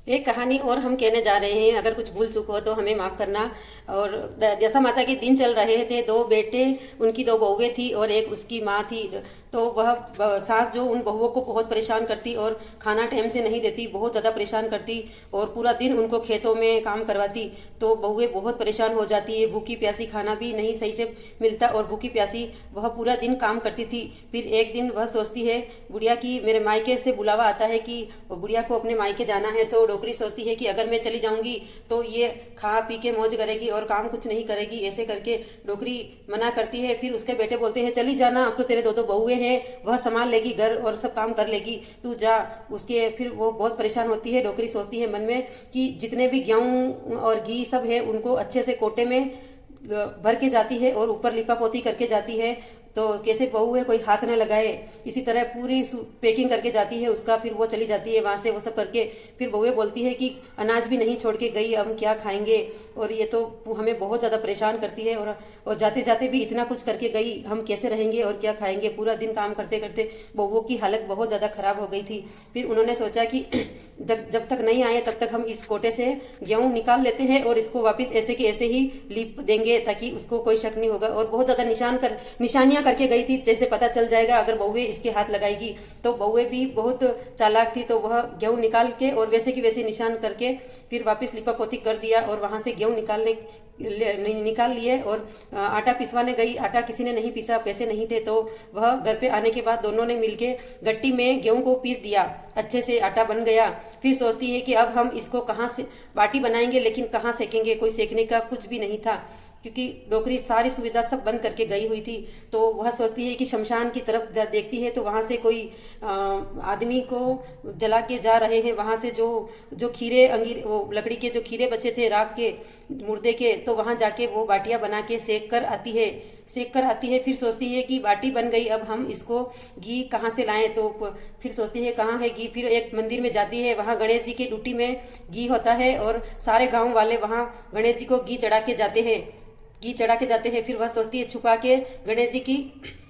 एक कहानी और हम कहने जा रहे हैं। अगर कुछ भूल चूक हो तो हमें माफ करना। और जैसा माता के दिन चल रहे थे, दो बेटे, उनकी दो बहुएं थी और एक उसकी माँ थी। तो वह सास जो उन बहुओं को बहुत परेशान करती और खाना टाइम से नहीं देती, बहुत ज़्यादा परेशान करती और पूरा दिन उनको खेतों में काम करवाती। तो बहुएं बहुत परेशान हो जाती है, भूखी प्यासी, खाना भी नहीं सही से मिलता और भूखी प्यासी वह पूरा दिन काम करती थी। फिर एक दिन वह सोचती है बुढ़िया की मेरे मायके से बुलावा आता है कि बुढ़िया को अपने मायके जाना है। तो डोकरी सोचती है कि अगर मैं चली जाऊंगी तो ये खा पी के मौज करेगी और काम कुछ नहीं करेगी। ऐसे करके डोकरी मना करती है। फिर उसके बेटे बोलते हैं चली जाना, अब तो तेरे दो दो बहुएं हैं, वह संभाल लेगी घर और सब काम कर लेगी, तू जा। उसके फिर वो बहुत परेशान होती है। डोकरी सोचती है मन में कि जितने भी गेहूं और घी सब है उनको अच्छे से कोटे में भर के जाती है और ऊपर लिपा पोती करके जाती है। तो कैसे बहू है कोई हाथ न लगाए, इसी तरह पूरी पैकिंग करके जाती है उसका। फिर वो चली जाती है वहां से वो सब करके। फिर बहुएं बोलती है कि अनाज भी नहीं छोड़ के गई, हम क्या खाएंगे, और ये तो हमें बहुत ज़्यादा परेशान करती है। और जाते जाते भी इतना कुछ करके गई, हम कैसे रहेंगे और क्या खाएंगे। पूरा दिन काम करते करते बहुओं की हालत बहुत ज़्यादा खराब हो गई थी। फिर उन्होंने सोचा कि जब तक नहीं आए तब तक हम इस कोटे से गेहूं निकाल लेते हैं और इसको वापस ऐसे के ऐसे ही लीप देंगे ताकि उसको कोई शक नहीं होगा। और बहुत ज़्यादा निशानियां करके गई थी, जैसे पता चल जाएगा अगर बहुएं इसके हाथ लगाएगी। तो बहुएं भी बहुत चालाक थी, तो वह गेहूं निकाल के और वैसे की वैसे निशान करके फिर वापस लिपा पोती कर दिया और वहां से गेहूं निकाल लिए। और आटा पिसवाने गई, आटा किसी ने नहीं पीसा, पैसे नहीं थे। तो वह घर पे आने के बाद दोनों ने मिलके गट्टी में गेहूं को पीस दिया, अच्छे से आटा बन गया। फिर सोचती है कि अब हम इसको कहाँ से बाटी बनाएंगे, लेकिन कहाँ सेकेंगे, कोई सेकने का कुछ भी नहीं था क्योंकि डोकरी सारी सुविधा सब बंद करके गई हुई थी। तो वह सोचती है कि शमशान की तरफ देखती है तो वहां से कोई आदमी को जला के जा रहे हैं। वहां से जो जो खीरे अंगीर वो लकड़ी के जो खीरे बचे थे राख के मुर्दे के, तो वहां जाके वो बाटियां बना के सेक कर आती है। फिर सोचती है कि बाटी बन गई, अब हम इसको घी कहाँ से लाएं। तो फिर सोचती है कहाँ है घी। फिर एक मंदिर में जाती है, वहां गणेश जी की ड्यूटी में घी होता है और सारे गांव वाले वहां गणेश जी को घी चढ़ा के जाते हैं। फिर वह सोचती है छुपा के गणेश जी की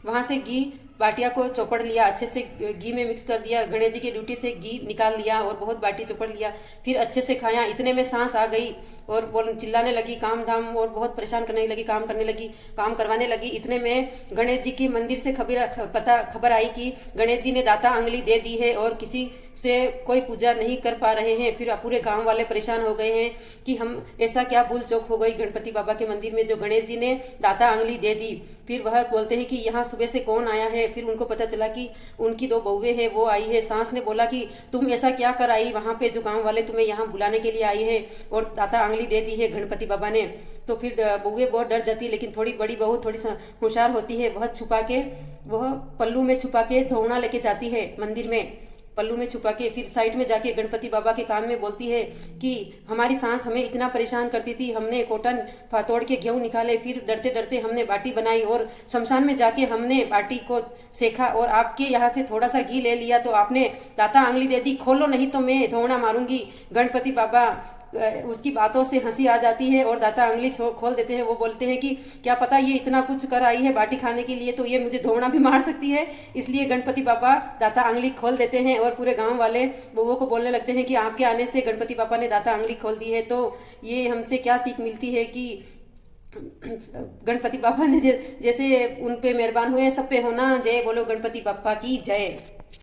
वहां से घी बाटिया को चौपड़ लिया, अच्छे से घी में मिक्स कर दिया, गणेश जी की ड्यूटी से घी निकाल लिया और बहुत बाटी चौपड़ लिया। फिर अच्छे से खाया। इतने में सांस आ गई और बोल चिल्लाने लगी काम धाम और बहुत परेशान करने लगी, काम करवाने लगी। इतने में गणेश जी की मंदिर से खबर आई कि गणेश जी ने दाता अंगली दे दी है और किसी से कोई पूजा नहीं कर पा रहे हैं। फिर पूरे गांव वाले परेशान हो गए हैं कि हम ऐसा क्या भूल चूक हो गई गणपति बाबा के मंदिर में जो गणेश जी ने दाता अंगली दे दी। फिर वह बोलते हैं कि यहाँ सुबह से कौन आया है। फिर उनको पता चला कि उनकी दो बहुएं हैं वो आई है। सास ने बोला कि तुम ऐसा क्या कर आई वहां पे, जो गांव वाले तुम्हें यहाँ बुलाने के लिए आई है और दाता अंगली दे दी है गणपति बाबा ने। तो फिर बहुएं बहुत डर जाती है, लेकिन थोड़ी बड़ी बहू थोड़ी होशियार होती है, वह पल्लू में छुपा के धोना लेके जाती है मंदिर में, पल्लू में छुपा के। फिर साइड में जाके गणपति बाबा के कान में बोलती है कि हमारी सांस हमें इतना परेशान करती थी, हमने कोटन तोड़ के गेहूं निकाले, फिर डरते डरते हमने बाटी बनाई और शमशान में जाके हमने बाटी को सेका और आपके यहाँ से थोड़ा सा घी ले लिया तो आपने दाता आंगली दे दी, खोलो नहीं तो मैं धोना मारूंगी। गणपति बाबा उसकी बातों से हंसी आ जाती है और दाता अंगली खोल देते हैं। वो बोलते हैं कि क्या पता ये इतना कुछ कर आई है बाटी खाने के लिए तो ये मुझे धोना भी मार सकती है। इसलिए गणपति बाबा दाता अंगली खोल देते हैं और पूरे गांव वाले बउओं को बोलने लगते हैं कि आपके आने से गणपति पापा ने दाता अंगली खोल दी है। तो ये हमसे क्या सीख मिलती है कि गणपति बाबा ने जैसे उन पे मेहरबान हुए सब पे होना। जय बोलो गणपति बापा की जय।